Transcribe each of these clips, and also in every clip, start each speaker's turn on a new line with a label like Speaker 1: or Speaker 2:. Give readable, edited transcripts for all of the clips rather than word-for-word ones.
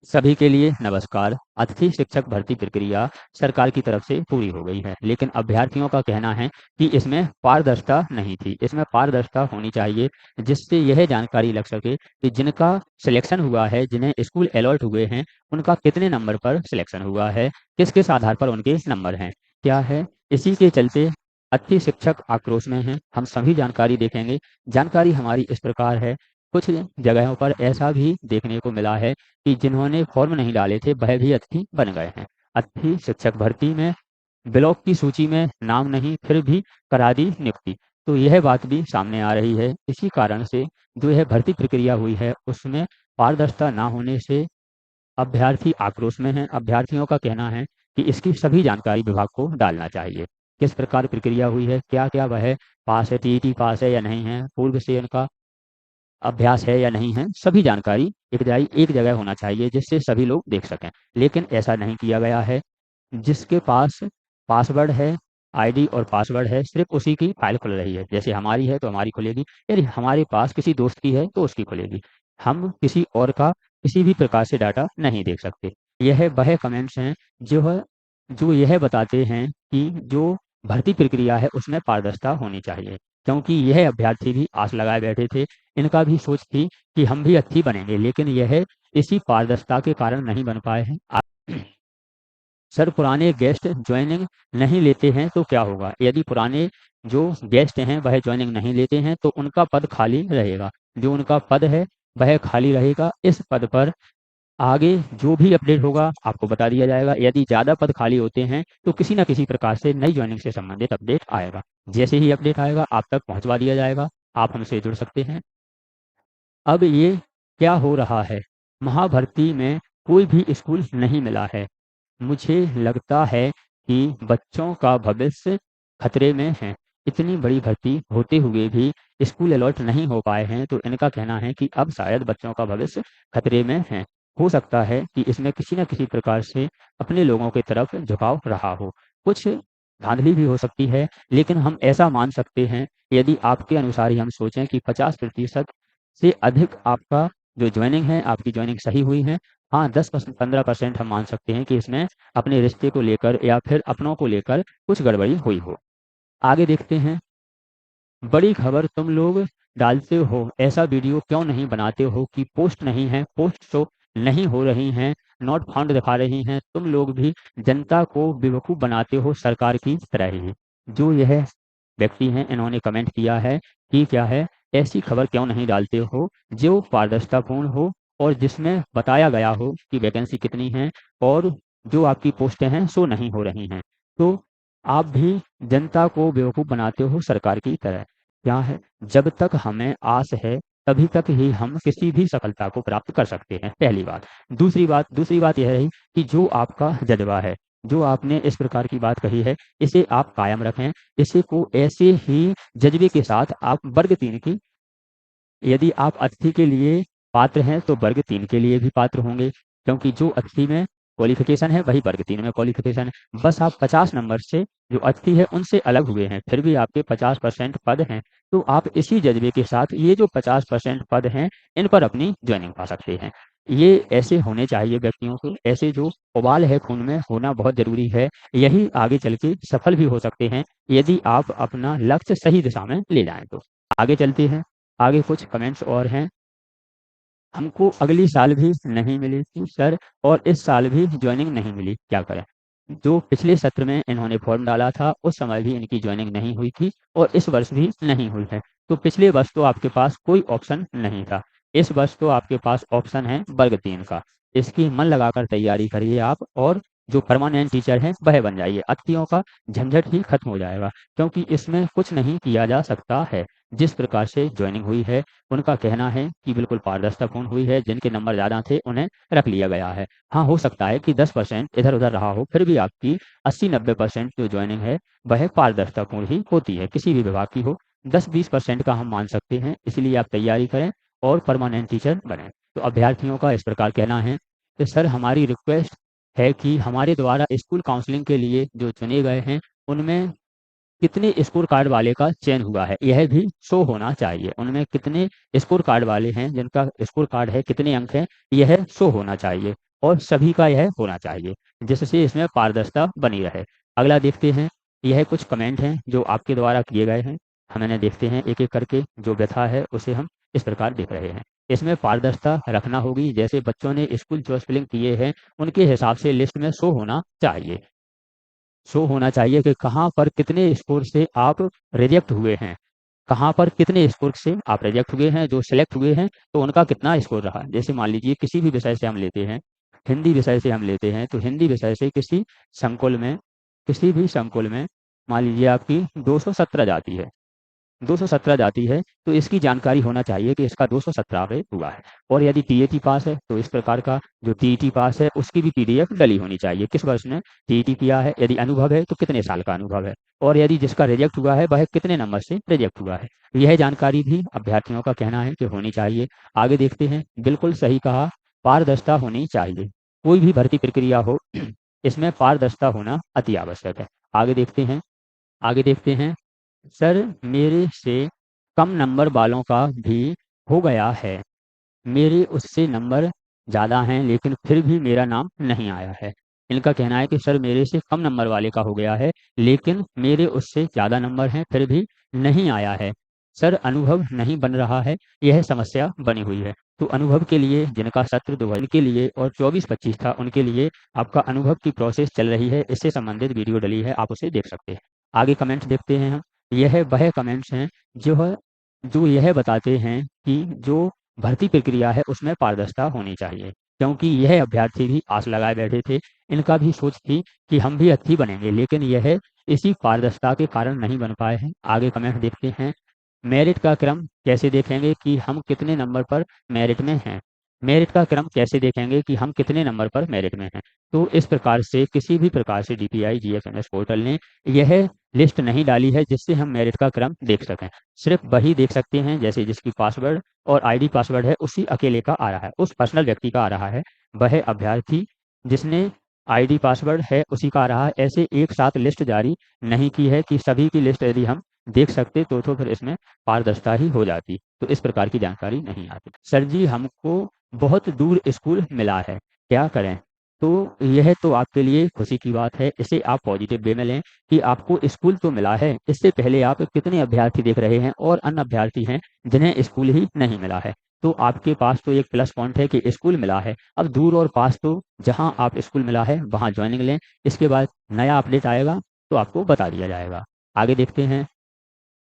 Speaker 1: सभी के लिए नमस्कार। अतिथि शिक्षक भर्ती प्रक्रिया सरकार की तरफ से पूरी हो गई है, लेकिन अभ्यर्थियों का कहना है कि इसमें पारदर्शिता नहीं थी। इसमें पारदर्शिता होनी चाहिए, जिससे यह जानकारी लग सके कि जिनका सिलेक्शन हुआ है, जिन्हें स्कूल अलॉट हुए हैं, उनका कितने नंबर पर सिलेक्शन हुआ है, किस-किस आधार पर उनके नंबर हैं, क्या है। इसी के चलते अतिथि शिक्षक आक्रोश में हैं। हम सभी जानकारी देखेंगे। जानकारी हमारी इस प्रकार है, कुछ जगहों पर ऐसा भी देखने को मिला है कि जिन्होंने फॉर्म नहीं डाले थे वह भी अतिथि बन गए हैं। अतिथि शिक्षक भर्ती में ब्लॉक की सूची में नाम नहीं, फिर भी करा दी नियुक्ति। तो यह बात भी सामने आ रही है। इसी कारण से जो यह भर्ती प्रक्रिया हुई है उसमें पारदर्शिता ना होने से अभ्यर्थी आक्रोश में हैं। अभ्यर्थियों का कहना है कि इसकी सभी जानकारी विभाग को डालना चाहिए। किस प्रकार प्रक्रिया हुई है, क्या-क्या वह पास है, टीईटी पास है या नहीं है, पूर्व से उनका अभ्यास है या नहीं है, सभी जानकारी एक जगह होना चाहिए जिससे सभी लोग देख सकें। लेकिन ऐसा नहीं किया गया है। जिसके पास पासवर्ड है, आईडी और पासवर्ड है, सिर्फ़ उसी की फ़ाइल खुल रही है। जैसे हमारी है तो हमारी खुलेगी, यदि हमारे पास किसी दोस्त की है तो उसकी खुलेगी। हम किसी और का किसी भी प्रकार से डाटा नहीं देख सकते। यह वह कमेंट्स हैं जो यह बताते हैं कि जो भर्ती प्रक्रिया है उसमें पारदर्शिता होनी चाहिए। क्योंकि यह अभ्यर्थी भी आस लगाए बैठे थे, इनका भी सोच थी कि हम भी अच्छी बनेंगे, लेकिन यह इसी पारदर्शिता के कारण नहीं बन पाए हैं। सर, पुराने गेस्ट जॉइनिंग नहीं लेते हैं तो क्या होगा? यदि पुराने जो गेस्ट हैं वह जॉइनिंग नहीं लेते हैं तो उनका पद खाली रहेगा। जो उनका पद है वह खाली रहेगा। इस पद पर आगे जो भी अपडेट होगा आपको बता दिया जाएगा। यदि ज़्यादा पद खाली होते हैं तो किसी न किसी प्रकार से नई जॉइनिंग से संबंधित अपडेट आएगा। जैसे ही अपडेट आएगा आप तक पहुँचवा दिया जाएगा। आप हमसे जुड़ सकते हैं। अब ये क्या हो रहा है? महाभर्ती में कोई भी स्कूल नहीं मिला है। मुझे लगता है कि बच्चों का भविष्य खतरे में है। इतनी बड़ी भर्ती होते हुए भी स्कूल अलॉट नहीं हो पाए हैं, तो इनका कहना है कि अब शायद बच्चों का भविष्य खतरे में है। हो सकता है कि इसमें किसी न किसी प्रकार से अपने लोगों की तरफ झुकाव रहा हो। कुछ धांधली भी हो सकती है, लेकिन हम ऐसा मान सकते हैं, यदि आपके अनुसार ही हम सोचें कि 50% से अधिक आपका जो जॉइनिंग है, आपकी जॉइनिंग सही हुई है। हाँ, 10% 15% हम मान सकते हैं कि इसमें अपने रिश्ते को लेकर या फिर अपनों को लेकर कुछ गड़बड़ी हुई हो। आगे देखते हैं। बड़ी खबर तुम लोग डालते हो, ऐसा वीडियो क्यों नहीं बनाते हो कि पोस्ट नहीं है, पोस्ट शो नहीं हो रही हैं, नॉट फाउंड दिखा रही हैं, तुम लोग भी जनता को बेवकूफ़ बनाते हो सरकार की तरह ही। जो यह व्यक्ति हैं इन्होंने कमेंट किया है कि क्या है, ऐसी खबर क्यों नहीं डालते हो जो पारदर्शितापूर्ण हो और जिसमें बताया गया हो कि वैकेंसी कितनी है और जो आपकी पोस्टें हैं शो नहीं हो रही हैं। तो आप भी जनता को बेवकूफ़ बनाते हो सरकार की तरह। क्या है, जब तक हमें आस है तभी तक ही हम किसी भी सफलता को प्राप्त कर सकते हैं, पहली बात। दूसरी बात यह रही कि जो आपका जज़्बा है, जो आपने इस प्रकार की बात कही है, इसे आप कायम रखें। इसे को ऐसे ही जज़्बे के साथ आप वर्ग 3 की, यदि आप अतिथि के लिए पात्र हैं तो वर्ग 3 के लिए भी पात्र होंगे, क्योंकि जो अतिथि में क्वालिफ़िकेशन है वही वर्ग 3 में क्वालिफ़िकेशन है। बस आप 50 नंबर से जो अतिथि है उनसे अलग हुए हैं, फिर भी आपके 50% पद हैं, तो आप इसी जज़्बे के साथ ये जो 50% पद हैं, इन पर अपनी जॉइनिंग पा सकते हैं। ये ऐसे होने चाहिए व्यक्तियों को, ऐसे जो उबाल है खून में होना बहुत ज़रूरी है। यही आगे चल के सफल भी हो सकते हैं, यदि आप अपना लक्ष्य सही दिशा में ले जाएँ तो। आगे चलते हैं। आगे कुछ कमेंट्स और हैं। हमको अगली साल भी नहीं मिली थी सर, और इस साल भी जॉइनिंग नहीं मिली, क्या करें? जो पिछले सत्र में इन्होंने फॉर्म डाला था उस समय भी इनकी जॉइनिंग नहीं हुई थी और इस वर्ष भी नहीं हुई है। तो पिछले वर्ष तो आपके पास कोई ऑप्शन नहीं था। इस वर्ष तो आपके पास ऑप्शन है वर्ग 3 का। इसकी मन लगाकर तैयारी करिए आप, और जो परमानेंट टीचर हैं वह बन जाइए। अतिथियों का झंझट ही खत्म हो जाएगा, क्योंकि इसमें कुछ नहीं किया जा सकता है। जिस प्रकार से जॉइनिंग हुई है, उनका कहना है कि बिल्कुल पारदर्शितापूर्ण हुई है, जिनके नंबर ज़्यादा थे उन्हें रख लिया गया है। हाँ, हो सकता है कि 10% इधर-उधर रहा हो, फिर भी आपकी 80-90% जो जॉइनिंग है वह पारदर्शितापूर्ण ही होती है, किसी भी विभाग की हो। 10-20% का हम मान सकते हैं, इसलिए आप तैयारी करें और परमानेंट टीचर बनें। तो अभ्यर्थियों का इस प्रकार कहना है कि सर, हमारी रिक्वेस्ट है कि हमारे द्वारा स्कूल काउंसलिंग के लिए जो चुने गए हैं, उनमें कितने स्कोर कार्ड वाले का चयन हुआ है, यह भी शो होना चाहिए। उनमें कितने स्कोर कार्ड वाले हैं, जिनका स्कोर कार्ड है, कितने अंक हैं, यह शो होना चाहिए। और सभी का यह होना चाहिए, जिससे इसमें पारदर्शिता बनी रहे। अगला देखते हैं, यह कुछ कमेंट हैं जो आपके द्वारा किए गए हैं। हमने देखते हैं एक एक करके, जो व्यथा है उसे हम इस प्रकार देख रहे हैं। इसमें पारदर्शिता रखना होगी, जैसे बच्चों ने स्कूल चॉइस फिलिंग किए हैं उनके हिसाब से लिस्ट में शो होना चाहिए कि कहाँ पर कितने स्कोर से आप रिजेक्ट हुए हैं, कहाँ पर कितने स्कोर से आप रिजेक्ट हुए हैं, जो सिलेक्ट हुए हैं तो उनका कितना स्कोर रहा। जैसे मान लीजिए किसी भी विषय से हम लेते हैं, हिंदी विषय से हम लेते हैं, तो हिंदी विषय से किसी भी संकुल में मान लीजिए आपकी 217 जाती है, 217 जाती है, तो इसकी जानकारी होना चाहिए कि इसका 217 पे हुआ है। और यदि टीईटी पास है तो इस प्रकार का जो टीईटी पास है उसकी भी पीडीएफ डली होनी चाहिए, किस वर्ष ने टीईटी किया है, यदि अनुभव है तो कितने साल का अनुभव है, और यदि जिसका रिजेक्ट हुआ है वह कितने नंबर से रिजेक्ट हुआ है। यह जानकारी भी अभ्यर्थियों का कहना है कि होनी चाहिए। आगे देखते हैं, बिल्कुल सही कहा, पारदर्शिता होनी चाहिए। कोई भी भर्ती प्रक्रिया हो इसमें पारदर्शिता होना अति आवश्यक है। आगे देखते हैं, सर मेरे से कम नंबर वालों का भी हो गया है, मेरे उससे नंबर ज़्यादा हैं लेकिन फिर भी मेरा नाम नहीं आया है। इनका कहना है कि सर मेरे से कम नंबर वाले का हो गया है लेकिन मेरे उससे ज़्यादा नंबर हैं फिर भी नहीं आया है। सर अनुभव नहीं बन रहा है, यह समस्या बनी हुई है। तो अनुभव के लिए जिनका सत्र 2000 के लिए और 24-25 था उनके लिए आपका अनुभव की प्रोसेस चल रही है, इससे संबंधित वीडियो डली है, आप उसे देख सकते हैं। आगे कमेंट्स देखते हैं हम। यह वह कमेंट्स हैं जो जो यह बताते हैं कि जो भर्ती प्रक्रिया है उसमें पारदर्शिता होनी चाहिए, क्योंकि यह अभ्यर्थी भी आस लगाए बैठे थे, इनका भी सोच थी कि हम भी अच्छी बनेंगे, लेकिन यह इसी पारदर्शिता के कारण नहीं बन पाए हैं। आगे कमेंट देखते हैं, मेरिट का क्रम कैसे देखेंगे कि हम कितने नंबर पर मेरिट में हैं, मेरिट का क्रम कैसे देखेंगे कि हम कितने नंबर पर मेरिट में हैं। तो इस प्रकार से किसी भी प्रकार से डीपीआई जीएफएमएस पोर्टल ने यह लिस्ट नहीं डाली है जिससे हम मेरिट का क्रम देख सकें। सिर्फ वही देख सकते हैं जैसे जिसकी पासवर्ड और आईडी पासवर्ड है उसी अकेले का आ रहा है, उस पर्सनल व्यक्ति का आ रहा है, वह अभ्यर्थी जिसने आईडी पासवर्ड है उसी का आ रहा है। ऐसे एक साथ लिस्ट जारी नहीं की है कि सभी की लिस्ट यदि हम देख सकते तो फिर इसमें पारदर्शिता ही हो जाती, तो इस प्रकार की जानकारी नहीं आती। सर जी हमको बहुत दूर स्कूल मिला है, क्या करें। तो यह तो आपके लिए खुशी की बात है, इसे आप पॉजिटिव वे में लें कि आपको स्कूल तो मिला है। इससे पहले आप कितने अभ्यर्थी देख रहे हैं और अन्य अभ्यर्थी हैं जिन्हें स्कूल ही नहीं मिला है। तो आपके पास तो एक प्लस पॉइंट है कि स्कूल मिला है। अब दूर और पास तो जहां आप स्कूल मिला है वहां ज्वाइनिंग लें, इसके बाद नया अपडेट आएगा तो आपको बता दिया जाएगा। आगे देखते हैं,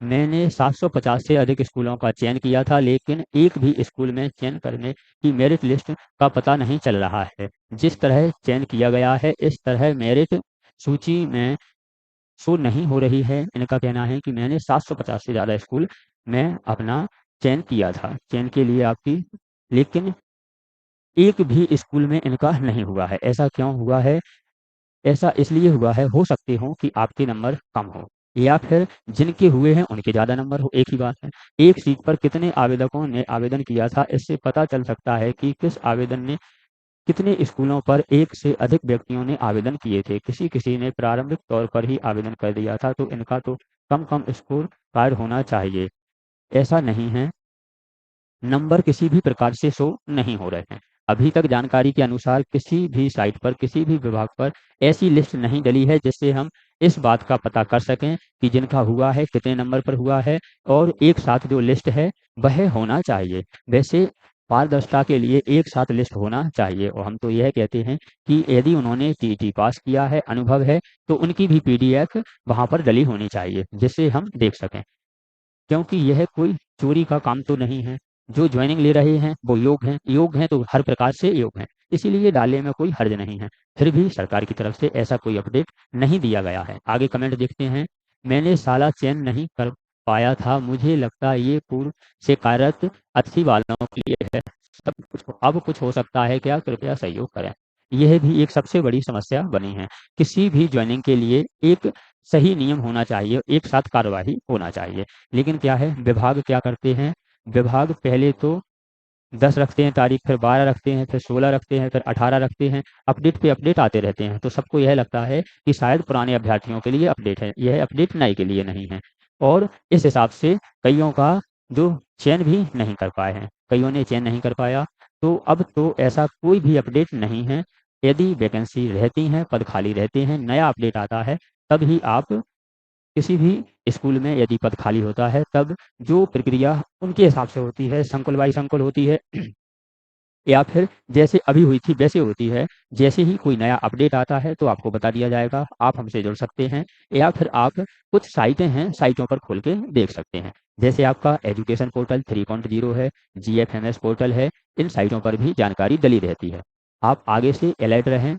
Speaker 1: मैंने 750 से अधिक स्कूलों का चयन किया था लेकिन एक भी स्कूल में चयन करने की मेरिट लिस्ट का पता नहीं चल रहा है। जिस तरह चयन किया गया है इस तरह मेरिट सूची में शो नहीं हो रही है। इनका कहना है कि मैंने 750 से ज़्यादा स्कूल में अपना चयन किया था, चयन के लिए आपकी, लेकिन एक भी स्कूल में इनका नहीं हुआ है। ऐसा क्यों हुआ है? ऐसा इसलिए हुआ है, हो सकते हो कि आपके नंबर कम हो या फिर जिनके हुए हैं उनके ज़्यादा नंबर हो, एक ही बात है। एक सीट पर कितने आवेदकों ने आवेदन किया था इससे पता चल सकता है कि किस आवेदन ने कितने स्कूलों पर एक से अधिक व्यक्तियों ने आवेदन किए थे। किसी किसी ने प्रारंभिक तौर पर ही आवेदन कर दिया था, तो इनका तो कम कम स्कोर कार्ड होना चाहिए। ऐसा नहीं है, नंबर किसी भी प्रकार से शो नहीं हो रहे हैं। अभी तक जानकारी के अनुसार किसी भी साइट पर किसी भी विभाग पर ऐसी लिस्ट नहीं डली है जिससे हम इस बात का पता कर सकें कि जिनका हुआ है कितने नंबर पर हुआ है, और एक साथ जो लिस्ट है वह होना चाहिए। वैसे पारदर्शिता के लिए एक साथ लिस्ट होना चाहिए, और हम तो यह कहते हैं कि यदि उन्होंने टीटी पास किया है, अनुभव है, तो उनकी भी पीडीएफ वहां पर डली होनी चाहिए जिससे हम देख सकें, क्योंकि यह कोई चोरी का काम तो नहीं है। जो ज्वाइनिंग ले रहे हैं वो योग हैं तो हर प्रकार से योग हैं, इसीलिए डालने में कोई हर्ज नहीं है। फिर भी सरकार की तरफ से ऐसा कोई अपडेट नहीं दिया गया है। आगे कमेंट देखते हैं, मैंने साला चयन नहीं कर पाया था, मुझे लगता ये पूर्व से कार्यरत अतिथि वालों के लिए है, सब कुछ अब कुछ हो सकता है क्या, कृपया सहयोग करें। यह भी एक सबसे बड़ी समस्या बनी है। किसी भी ज्वाइनिंग के लिए एक सही नियम होना चाहिए, एक साथ कार्यवाही होना चाहिए, लेकिन क्या है विभाग क्या करते हैं, विभाग पहले तो 10 रखते हैं तारीख, फिर 12 रखते हैं, फिर 16 रखते हैं, फिर 18 रखते हैं, अपडेट पे अपडेट आते रहते हैं। तो सबको यह लगता है कि शायद पुराने अभ्यर्थियों के लिए अपडेट है, यह अपडेट नए के लिए नहीं है। और इस हिसाब से कईयों का जो चयन भी नहीं कर पाए हैं, कईयों ने चयन नहीं कर पाया। तो अब तो ऐसा कोई भी अपडेट नहीं है। यदि वैकेंसी रहती हैं, पद खाली रहते हैं, नया अपडेट आता है, तब ही आप किसी भी स्कूल में यदि पद खाली होता है, तब जो प्रक्रिया उनके हिसाब से होती है, संकुल बाई संकुल होती है या फिर जैसे अभी हुई थी वैसे होती है। जैसे ही कोई नया अपडेट आता है तो आपको बता दिया जाएगा, आप हमसे जुड़ सकते हैं या फिर आप कुछ साइटें हैं, साइटों पर खोल के देख सकते हैं। जैसे आपका एजुकेशन पोर्टल 3.0 है, जीएफएमएस पोर्टल है, इन साइटों पर भी जानकारी डली रहती है। आप आगे से अलर्ट रहें।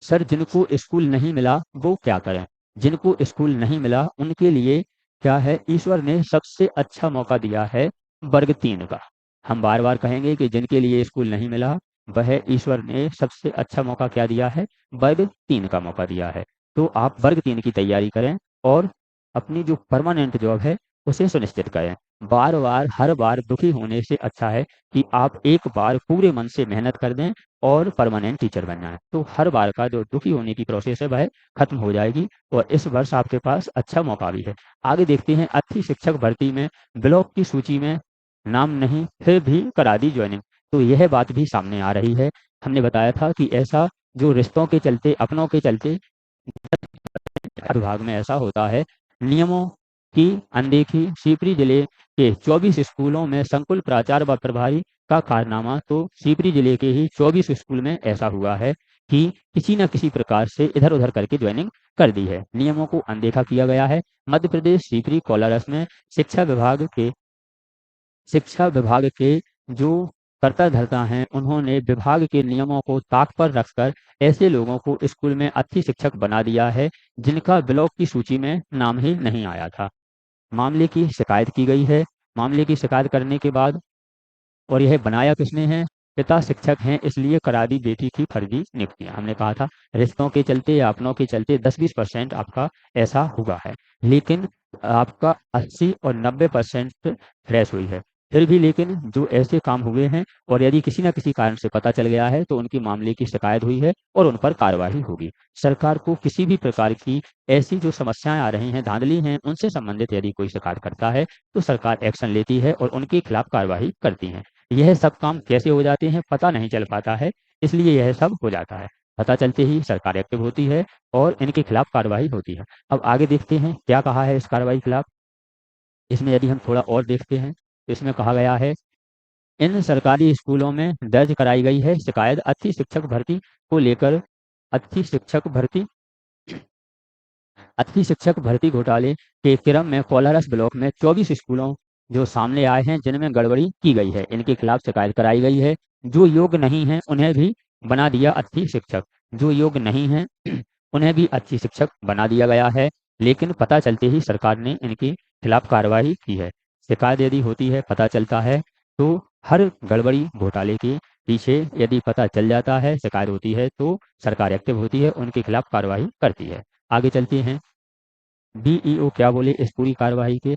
Speaker 1: सर, जिनको स्कूल नहीं मिला वो क्या करें? जिनको स्कूल नहीं मिला उनके लिए क्या है, ईश्वर ने सबसे अच्छा मौका दिया है वर्ग 3 का। हम बार-बार कहेंगे कि जिनके लिए स्कूल नहीं मिला, वह ईश्वर ने सबसे अच्छा मौका क्या दिया है? वर्ग 3 का मौका दिया है। तो आप वर्ग 3 की तैयारी करें और अपनी जो परमानेंट जॉब है, उसे सुनिश्चित करें। बार-बार, हर बार दुखी होने से अच्छा है कि आप एक बार पूरे मन से मेहनत कर दें और परमानेंट टीचर बन जाएँ। तो हर बार का जो दुखी होने की प्रोसेस है वह खत्म हो जाएगी और इस वर्ष आपके पास अच्छा मौका भी है। आगे देखते हैं, अच्छी शिक्षक भर्ती में ब्लॉक की सूची में नाम नहीं, फिर भी करा दी जॉइनिंग। तो यह बात भी सामने आ रही है। हमने बताया था कि ऐसा जो रिश्तों के चलते, अपनों के चलते विभाग में ऐसा होता है। नियमों की अनदेखी, शिवपुरी जिले के 24 स्कूलों में संकुल प्राचार्य व प्रभारी का कारनामा। तो शिवपुरी जिले के ही 24 स्कूल में ऐसा हुआ है कि किसी न किसी प्रकार से इधर उधर करके ज्वाइनिंग कर दी है, नियमों को अनदेखा किया गया है। मध्य प्रदेश शिवपुरी कोलारस में शिक्षा विभाग के जो कर्ता धर्ता हैं, उन्होंने विभाग के नियमों को ताक पर रखकर ऐसे लोगों को स्कूल में अच्छी शिक्षक बना दिया है जिनका ब्लॉक की सूची में नाम ही नहीं आया था। मामले की शिकायत की गई है। मामले की शिकायत करने के बाद, और यह बनाया किसने है? पिता शिक्षक हैं, इसलिए करा दी बेटी की फर्जी नियुक्तियां। हमने कहा था रिश्तों के चलते या अपनों के चलते 10-20% आपका ऐसा हुआ है, लेकिन आपका 80 और 90% फ्रेश हुई है। फिर भी लेकिन जो ऐसे काम हुए हैं और यदि किसी न किसी कारण से पता चल गया है तो उनकी मामले की शिकायत हुई है और उन पर कार्रवाई होगी। सरकार को किसी भी प्रकार की ऐसी जो समस्याएं आ रही हैं, धांधली हैं, उनसे संबंधित यदि कोई शिकायत करता है तो सरकार एक्शन लेती है और उनके खिलाफ कार्रवाई करती है। यह सब काम कैसे हो जाते हैं पता नहीं चल पाता है, इसलिए यह सब हो जाता है। पता चलते ही सरकार एक्टिव होती है और इनके खिलाफ कार्रवाई होती है। अब आगे देखते हैं क्या कहा है इस कार्रवाई के खिलाफ। इसमें यदि हम थोड़ा और देखते हैं तो इसमें कहा गया है, इन सरकारी स्कूलों में दर्ज कराई गई है शिकायत अच्छी शिक्षक भर्ती को लेकर। अच्छी शिक्षक भर्ती अच्छी शिक्षक भर्ती घोटाले के क्रम में कोलारस ब्लॉक में 24 स्कूलों जो सामने आए हैं जिनमें गड़बड़ी की गई है, इनके खिलाफ शिकायत कराई गई है। जो योग्य नहीं है उन्हें भी बना दिया अच्छी शिक्षक। जो योग्य नहीं है उन्हें भी अच्छी शिक्षक बना दिया गया है, लेकिन पता चलते ही सरकार ने इनके खिलाफ कार्रवाई की है। शिकायत यदि होती है, पता चलता है, तो हर गड़बड़ी घोटाले के पीछे यदि पता चल जाता है, शिकायत होती है, तो सरकार एक्टिव होती है, उनके खिलाफ कार्रवाई करती है। आगे चलते हैं, डीईओ क्या बोले इस पूरी कार्यवाही के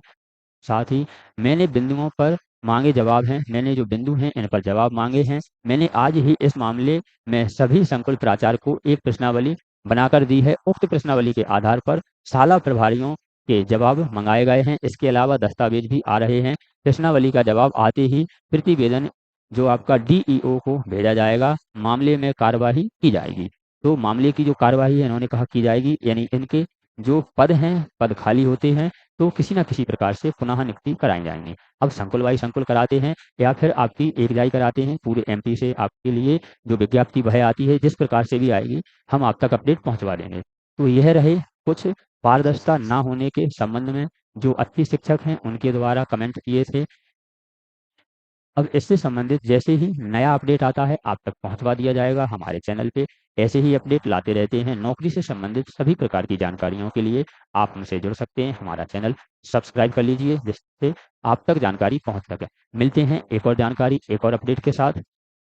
Speaker 1: साथ ही। मैंने बिंदुओं पर मांगे जवाब हैं, मैंने जो बिंदु हैं इन पर जवाब मांगे हैं। मैंने आज ही इस मामले में सभी संकुल प्राचार्य को एक प्रश्नावली बनाकर दी है। उक्त प्रश्नावली के आधार पर शाला प्रभारियों के जवाब मंगाए गए हैं। इसके अलावा दस्तावेज भी आ रहे हैं। प्रश्नावली का जवाब आते ही प्रतिवेदन जो आपका डीईओ को भेजा जाएगा, मामले में कार्यवाही की जाएगी। तो मामले की जो कार्यवाही है इन्होंने कहा की जाएगी, यानी इनके जो पद हैं, पद खाली होते हैं, तो किसी न किसी प्रकार से पुनः नियुक्ति कराई जाएंगी। अब संकुल बाई संकुल कराते हैं या फिर आपकी एक जाई कराते हैं, पूरे एमपी से आपके लिए जो विज्ञप्ति वह आती है, जिस प्रकार से भी आएगी हम आप तक अपडेट पहुंचवा देंगे। तो यह रहे कुछ पारदर्शिता ना होने के संबंध में जो अच्छी शिक्षक हैं उनके द्वारा कमेंट किए थे। अब इससे संबंधित जैसे ही नया अपडेट आता है आप तक पहुंचवा दिया जाएगा हमारे चैनल पे। ऐसे ही अपडेट लाते रहते हैं। नौकरी से संबंधित सभी प्रकार की जानकारियों के लिए आप हमसे जुड़ सकते हैं। हमारा चैनल सब्सक्राइब कर लीजिए जिससे आप तक जानकारी पहुंच सके। मिलते हैं एक और जानकारी, एक और अपडेट के साथ।